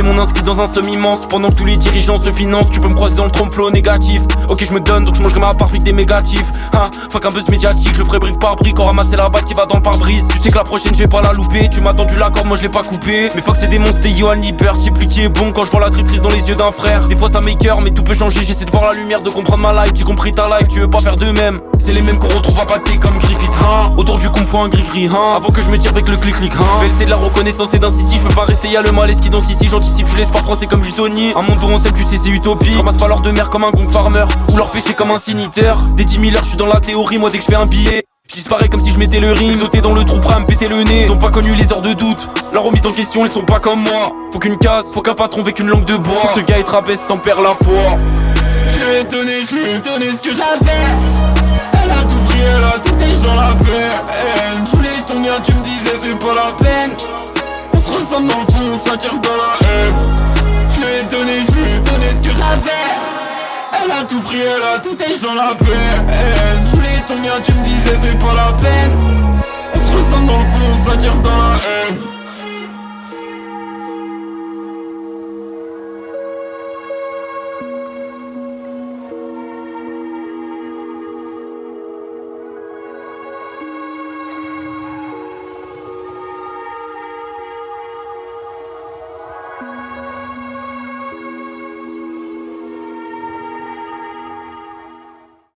T'es mon inspi dans un somme immense. Pendant que tous les dirigeants se financent, tu peux me croiser dans le trompe-flot négatif. Ok, je me donne, donc je mangerai ma part avec des négatifs. Fuck un buzz médiatique, je le ferai brique par brique. En ramasser la balle qui va dans le pare-brise. Tu sais que la prochaine je vais pas la louper. Tu m'as tendu la corde, moi je l'ai pas coupé. Mais fuck c'est des monstres, des Johan Liberty. Plus qui est bon quand je vois la traîtrise dans les yeux d'un frère. Des fois ça m'écœure, mais tout peut changer. J'essaie de voir la lumière, de comprendre ma life. J'ai compris ta life, tu veux pas faire de même. C'est les mêmes qu'on retrouve à pacter comme Griffith, autour du con faut un grifferie, avant que je me tire avec le clic-clic, c'est de la reconnaissance et d'un sissi. Je peux pas rester, y'a le malaise qui danse ici. J'anticipe, je laisse pas français comme Buitoni. Un monde où on sait, tu sais c'est utopie. Je ramasse pas leur de mer comme un gong farmer, ou leur péché comme un siniteur. Des 10 000 heures, je suis dans la théorie, moi dès que je fais un billet je disparais comme si je mettais le ring. Sauter dans le trou prêt à me péter le nez. Ils ont pas connu les heures de doute, leur remise en question, ils sont pas comme moi. Faut qu'une casse, faut qu'un patron avec une langue de bois. Faut que ce gars est trapèze, t'en perds la foi. Je lui ai donné ce que j'avais. Elle a tout pris, elle a tout et j'en la peine. Je voulais ton bien, tu me disais c'est pas la peine. On se ressemble dans le fond, on s'attire dans la haine. Je lui ai donné ce que j'avais. Elle a tout pris, elle a tout et j'en la peine. Je voulais ton bien, tu me disais c'est pas la peine. On se ressemble dans le fond, on s'attire dans la haine.